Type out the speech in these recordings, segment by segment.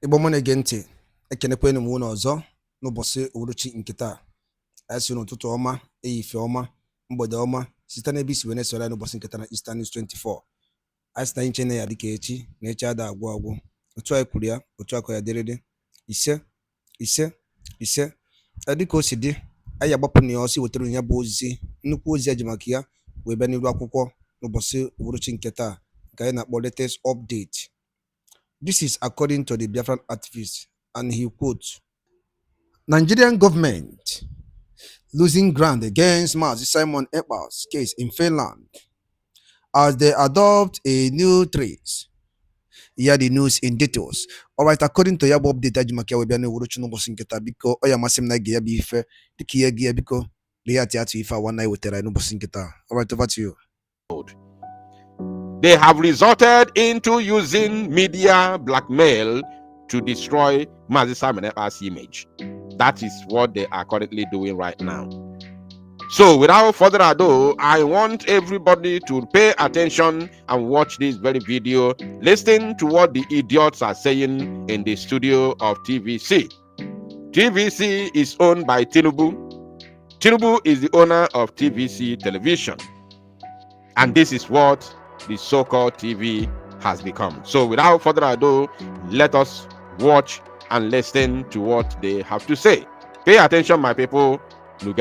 Igbo mụ na-ege ntị ekenekwe m unu ọzọ n'ụbọchị uhuruchi nke taa. Asị n'ụtụtụ ọma, ehihie ọma, mgbede ọma site n'ebe isi wee na-esoro anyị n'ụbọchị nke taa na Eastern News 24. Asị na nche na ya dịka echi na echi ada agwụ agwụ. Otu anyị kwuru ya, otu aka ya dịrịrị. Ise dịka o si dị, anyị agbapụ na ya ọsọ wetara ya bụ ozi, nnukwu ozi eji maka ya wee bịa n'iru akwụkwọ n'ụbọchị uhuruchi nke taa nke anyị na-akpọ latest update. This is according to the Biafran activist, and he quotes, Nigerian government losing ground against Mazi Simon Ekpa's case in Finland as they adopt a new trace. Here the news in details. All right, according to Yabo update, Ajimakia will be an evolution of Sinketa because I am a sim like Gabife, the Kia Giabico, the Atiati if I one night with Terra Sinketa. All right, over to you. They have resorted into using media blackmail to destroy Mazi Simon Ekpa's image. That is what they are currently doing right now. So without further ado, I want everybody to pay attention and watch this very video. Listen to what the idiots are saying in the studio of TVC. TVC is owned by Tinubu. Tinubu is the owner of TVC Television. And this is what the so-called TV has become. So without further ado, let us watch and listen to what they have to say. Pay attention, my people. Twist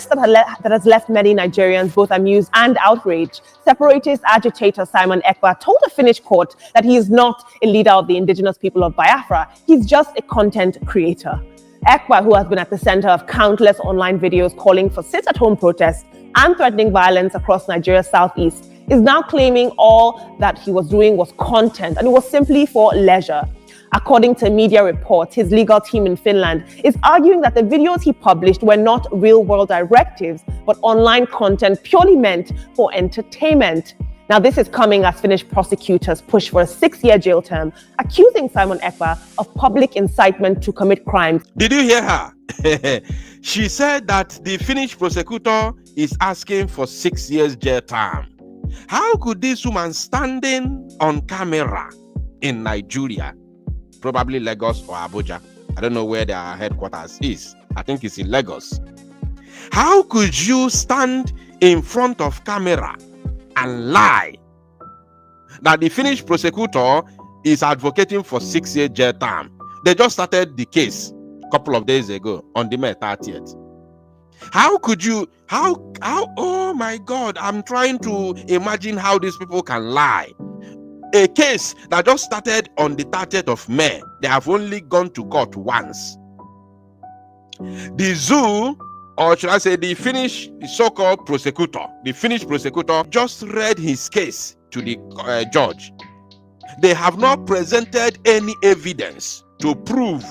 that has left many Nigerians both amused and outraged. Separatist agitator Simon Ekpa told a Finnish court that he is not a leader of the indigenous people of Biafra. He's just a content creator. Ekpa, who has been at the center of countless online videos calling for sit-at-home protests and threatening violence across Nigeria's southeast, is now claiming all that he was doing was content and it was simply for leisure. According to media reports, his legal team in Finland is arguing that the videos he published were not real-world directives, but online content purely meant for entertainment. Now, this is coming as Finnish prosecutors push for a 6-year jail term, accusing Simon Ekpa of public incitement to commit crimes. Did you hear her? She said that the Finnish prosecutor is asking for 6 years jail term. How could this woman standing on camera in Nigeria, probably Lagos or Abuja, I don't know where their headquarters is, I think it's in Lagos. How could you stand in front of camera and lie that the Finnish prosecutor is advocating for 6 year jail term? They just started the case a couple of days ago on the May 30th. How could you, oh my God, I'm trying to imagine how these people can lie. A case that just started on the 30th of May, they have only gone to court once. The zoo, or should I say the Finnish so-called prosecutor, the Finnish prosecutor just read his case to the judge. They have not presented any evidence to prove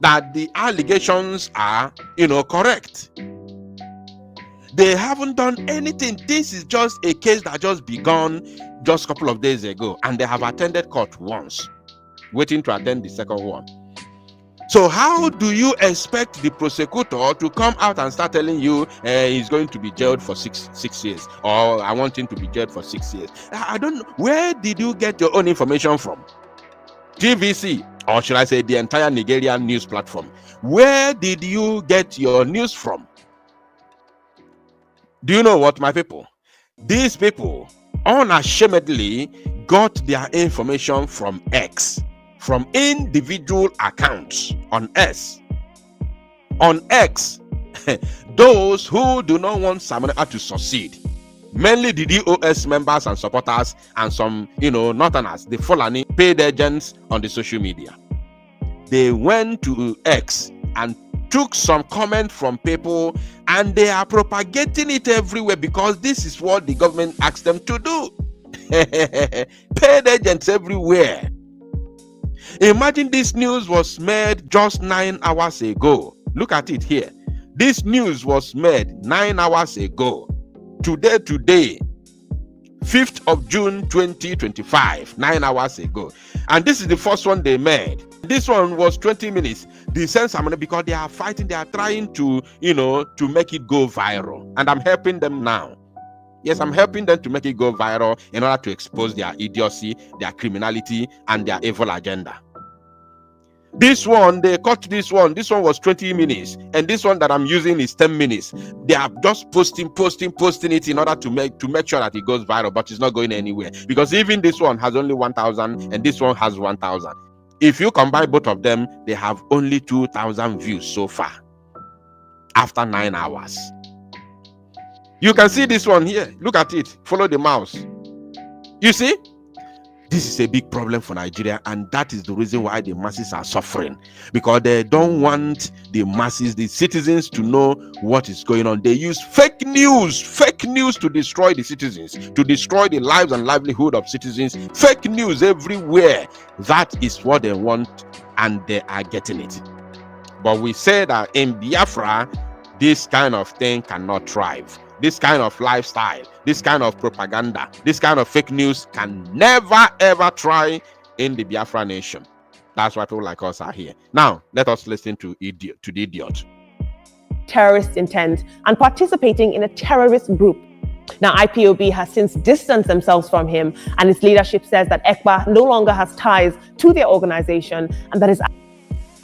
that the allegations are, correct. They haven't done anything. This is just a case that just begun just a couple of days ago, and they have attended court once, waiting to attend the second one. So how do you expect the prosecutor to come out and start telling you he's going to be jailed for six years, or I want him to be jailed for 6 years? I don't know. Where did you get your own information from? TVC, or should I say the entire Nigerian news platform. Where did you get your news from? Do you know what, my people? These people unashamedly got their information from X, from individual accounts on X. On X, those who do not want Simon Ekpa to succeed, mainly the DOS members and supporters and some, northerners, the Fulani paid agents on the social media. They went to X and took some comment from people, and they are propagating it everywhere because this is what the government asked them to do. Paid agents everywhere. Imagine this news was made just 9 hours ago. Look at it here. This news was made 9 hours ago. Today, 5th of June 2025, 9 hours ago. And this is the first one they made. This one was 20 minutes. The sense because they are fighting, they are trying to, to make it go viral. And I'm helping them now. Yes, I'm helping them to make it go viral in order to expose their idiocy, their criminality, and their evil agenda. This one, they cut this one. This one was 20 minutes. And this one that I'm using is 10 minutes. They are just posting it in order to make sure that it goes viral, but it's not going anywhere. Because even this one has only 1,000 and this one has 1,000. If you combine both of them, they have only 2,000 views so far after 9 hours. You can see this one here. Look at it. Follow the mouse. You see? This is a big problem for Nigeria, and that is the reason why the masses are suffering, because they don't want the masses, the citizens, to know what is going on. They use fake news to destroy the citizens, to destroy the lives and livelihood of citizens. Fake news everywhere. That is what they want, and they are getting it. But we say that in Biafra, this kind of thing cannot thrive. This kind of lifestyle, this kind of propaganda, this kind of fake news can never ever try in the Biafra nation. That's why people like us are here. Now, let us listen to the idiot. Terrorist intent and participating in a terrorist group. Now, IPOB has since distanced themselves from him, and its leadership says that Ekpa no longer has ties to their organization and that his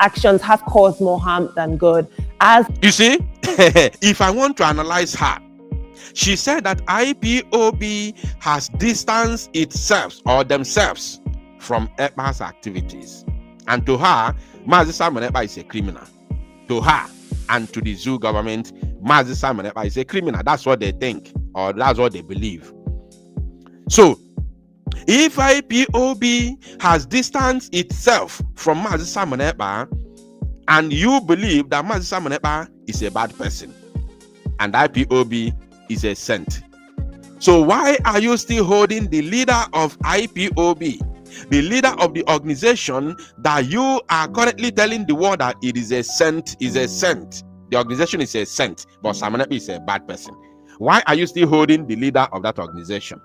actions have caused more harm than good. As you see, if I want to analyze her, she said that IPOB has distanced itself or themselves from Ekpa's activities. And to her, Mazi Simon Ekpa is a criminal. To her and to the zoo government, Mazi Simon Ekpa is a criminal. That's what they think, or that's what they believe. So, if IPOB has distanced itself from Mazi Simon Ekpa, and you believe that Mazi Simon Ekpa is a bad person, and IPOB is a saint, so why are you still holding the leader of IPOB, the leader of the organization that you are currently telling the world that it is a saint, the organization is a saint, but Simon Ekpa is a bad person? Why are you still holding the leader of that organization?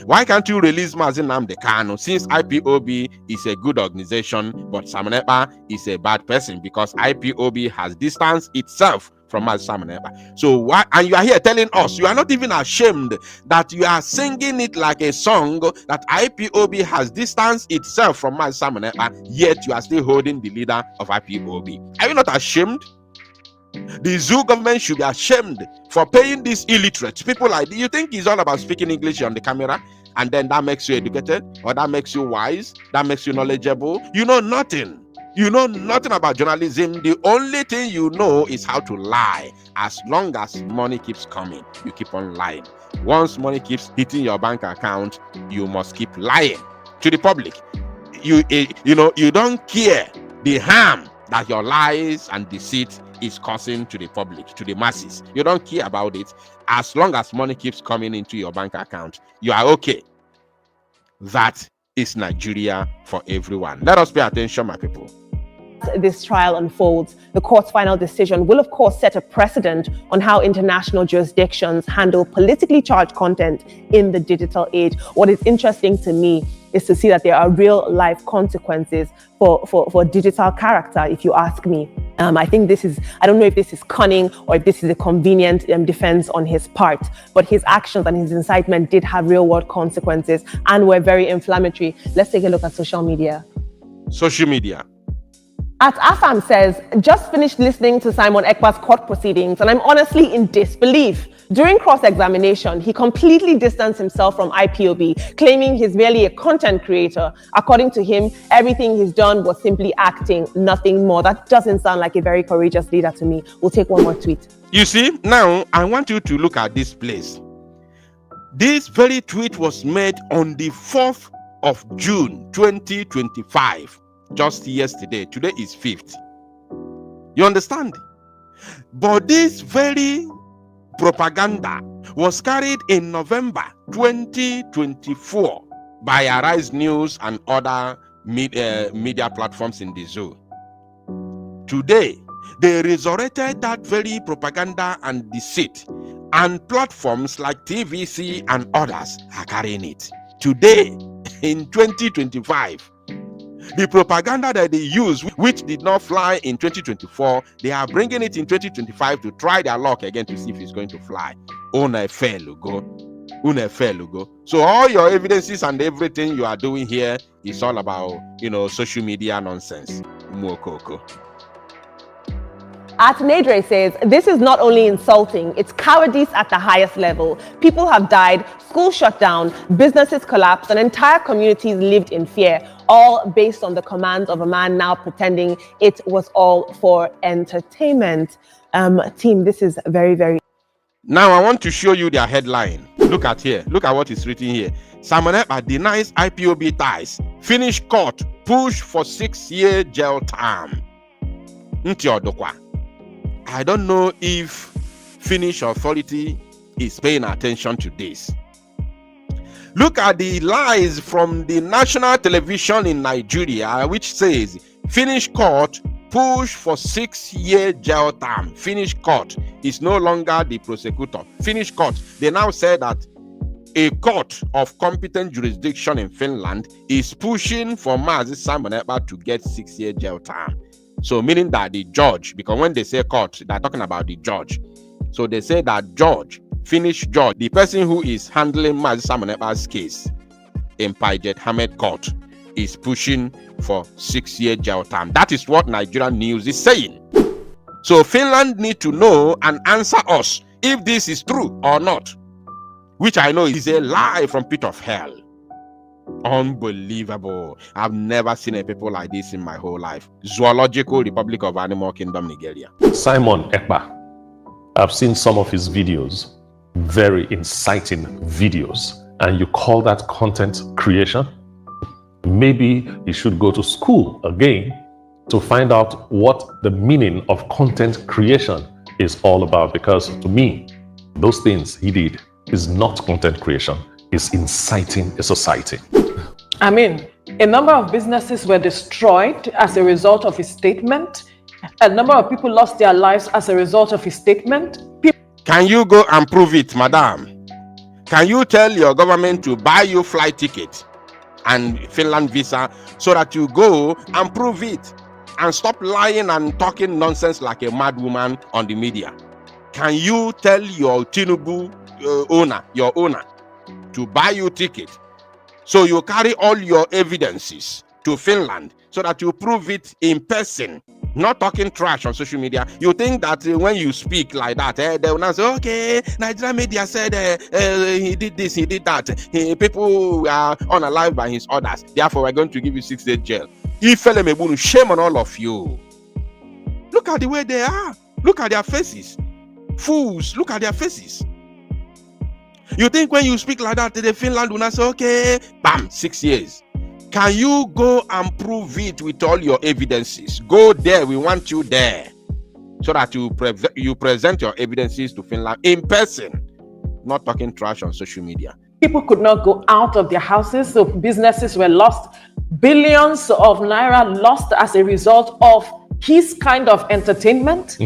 Why can't you release Mazi Nnamdi Kanu, since IPOB is a good organization but Simon Ekpa is a bad person, because IPOB has distanced itself from Mazi Simon Ekpa? So why, and you are here telling us, you are not even ashamed that you are singing it like a song, that IPOB has distanced itself from Mazi Simon Ekpa, yet you are still holding the leader of IPOB. Are you not ashamed? The zoo government should be ashamed for paying these illiterate people. Like, do you think it's all about speaking English on the camera and then that makes you educated, or that makes you wise, that makes you knowledgeable? You know nothing. You know nothing about journalism. The only thing you know is how to lie. As long as money keeps coming, you keep on lying. Once money keeps hitting your bank account, you must keep lying to the public. You don't care the harm that your lies and deceit is causing to the public, to the masses. You don't care about it. As long as money keeps coming into your bank account, you are okay. That is Nigeria for everyone. Let us pay attention, my people. This trial unfolds, the court's final decision will of course set a precedent on how international jurisdictions handle politically charged content in the digital age. What is interesting to me is to see that there are real life consequences for digital character, if you ask me. I think this is, I don't know if this is cunning or if this is a convenient defense on his part, but his actions and his incitement did have real world consequences and were very inflammatory. Let's take a look at social media. Social media. At Afam says, just finished listening to Simon Ekpa's court proceedings and I'm honestly in disbelief. During cross-examination, he completely distanced himself from IPOB, claiming he's merely a content creator. According to him, everything he's done was simply acting, nothing more. That doesn't sound like a very courageous leader to me. We'll take one more tweet. You see, now I want you to look at this place. This very tweet was made on the 4th of June, 2025. Just yesterday. Today is 5th. You understand? But this very propaganda was carried in November 2024 by Arise News and other media platforms in the zoo. Today, they resurrected that very propaganda and deceit, and platforms like TVC and others are carrying it. Today, in 2025, the propaganda that they use, which did not fly in 2024, they are bringing it in 2025 to try their luck again to see if it's going to fly. Una go. So all your evidences and everything you are doing here is all about, social media nonsense. Mokoko. Atenedre says, this is not only insulting, it's cowardice at the highest level. People have died, schools shut down, businesses collapsed, and entire communities lived in fear, all based on the commands of a man now pretending it was all for entertainment. Team, this is very, very... Now I want to show you their headline. Look at here. Look at what is written here. Simon Ekpa denies IPOB ties. Finnish court push for 6-year jail term. I don't know if Finnish authority is paying attention to this. Look at the lies from the national television in Nigeria, which says Finnish court push for 6-year jail term. Finnish court is no longer the prosecutor. Finnish court, they now say that a court of competent jurisdiction in Finland is pushing for Mazi Simon Ekpa to get 6-year jail term. So meaning that the judge, because when they say court, they're talking about the judge. So they say that judge, Finnish judge, the person who is handling Mazi Simon Ekpa's case in Pajet Hamed Court, is pushing for 6-year jail term. That is what Nigerian news is saying. So Finland need to know and answer us if this is true or not, which I know is a lie from pit of hell. Unbelievable. I've never seen a people like this in my whole life. Zoological Republic of Animal Kingdom, Nigeria. Simon Ekpa. I've seen some of his videos, very inciting videos, and you call that content creation? Maybe you should go to school again to find out what the meaning of content creation is all about, because to me, those things he did is not content creation, it's inciting a society. I mean, a number of businesses were destroyed as a result of his statement. A number of people lost their lives as a result of his statement. Can you go and prove it, madam? Can you tell your government to buy you flight ticket and Finland visa so that you go and prove it and stop lying and talking nonsense like a mad woman on the media? Can you tell your Tinubu your owner to buy you ticket so you carry all your evidences to Finland so that you prove it in person, not talking trash on social media? You think that when you speak like that, they will not say, okay, Nigerian media said he did this, he did that. People are unalive by his orders. Therefore, we're going to give you 6 days jail. Shame on all of you. Look at the way they are. Look at their faces. Fools, look at their faces. You think when you speak like that, the Finland will not say, okay, bam, 6 years. Can you go and prove it with all your evidences? Go there, we want you there. So that you present your evidences to Finland in person, not talking trash on social media. People could not go out of their houses, so businesses were lost. Billions of naira lost as a result of his kind of entertainment.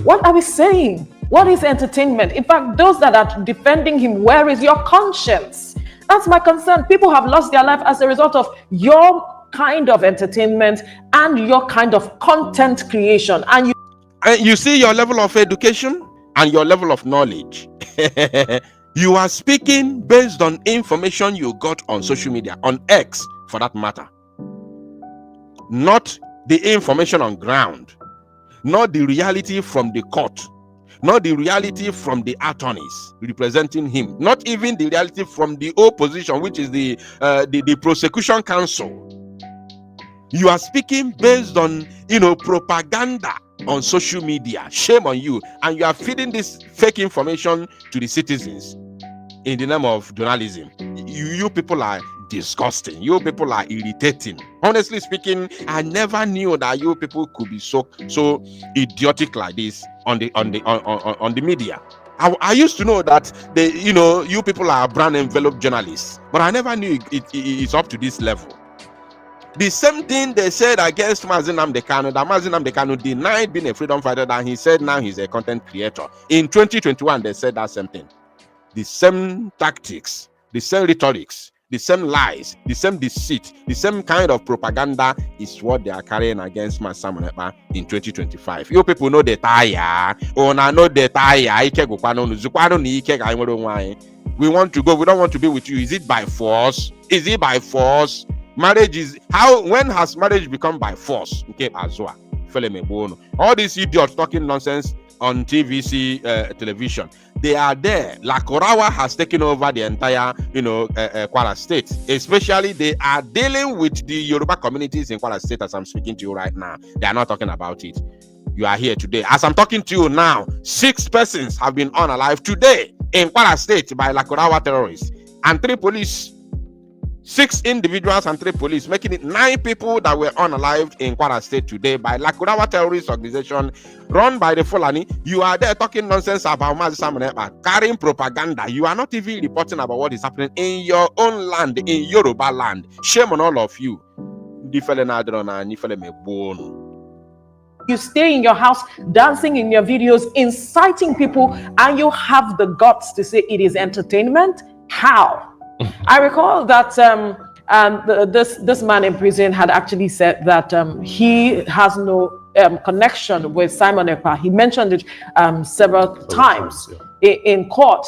What are we saying? What is entertainment? In fact, those that are defending him, where is your conscience? That's my concern. People have lost their life as a result of your kind of entertainment and your kind of content creation. And you see your level of education and your level of knowledge. You are speaking based on information you got on social media, on X for that matter. Not the information on ground, not the reality from the court, not the reality from the attorneys representing him, not even the reality from the opposition, which is the prosecution counsel. You are speaking based on, propaganda on social media. Shame on you. And you are feeding this fake information to the citizens in the name of journalism. You people are disgusting. You people are irritating. Honestly speaking, I never knew that you people could be so idiotic like this on the media. I used to know that you people are brand envelope journalists, but I never knew it's up to this level. The same thing they said against Mazi Nnamdi Kanu, that Mazi Nnamdi Kanu denied being a freedom fighter, that he said now he's a content creator. In 2021, they said that same thing. The same tactics, the same rhetorics the same lies, the same deceit, the same kind of propaganda is what they are carrying against Mazi Simon Ekpa in 2025. You people know the tire, or know the tire. We want to go, we don't want to be with you. Is it by force? Is it by force? Marriage is when has marriage become by force? Okay, Azua. All these idiots talking nonsense on TVC television, they are there. Lakorawa has taken over the entire, Kwara State. Especially, they are dealing with the Yoruba communities in Kwara State as I'm speaking to you right now. They are not talking about it. You are here today. As I'm talking to you now, 6 persons have been unalive today in Kwara State by Lakorawa terrorists and 3 police. 6 individuals and 3 police, making it 9 people that were unalived in Kwara State today by Lakorawa terrorist organization run by the Fulani. You are there talking nonsense about Mazi Simon Ekpa, carrying propaganda. You are not even reporting about what is happening in your own land, in Yoruba land. Shame on all of you. You stay in your house, dancing in your videos, inciting people, and you have the guts to say it is entertainment? How? I recall that this man in prison had actually said that he has no connection with Simon Ekpa. He mentioned it several times in court.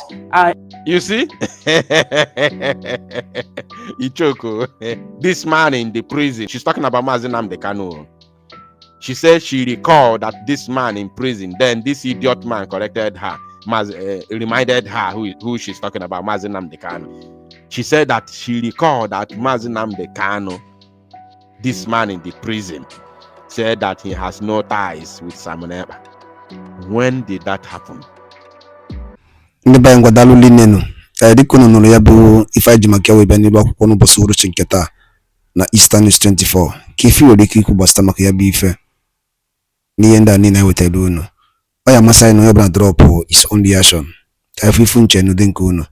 You see? Ichoko, this man in the prison, she's talking about Mazi Nnamdi Kanu. She said she recalled that this man in prison, then this idiot man corrected her, reminded her who she's talking about, Mazi Nnamdi Kanu. She said that she recalled that Mazi Nnamdi Kanu, this man in the prison, said that he has no ties with Simon Ekpa. When did that happen? Na Eastern News 24 kifi wodiki kubasta maka ya bife ni yenda ni na wetelu no oya masai no yabra drop is on the action afifu nche no denko no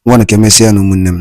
wana kemesia no munnem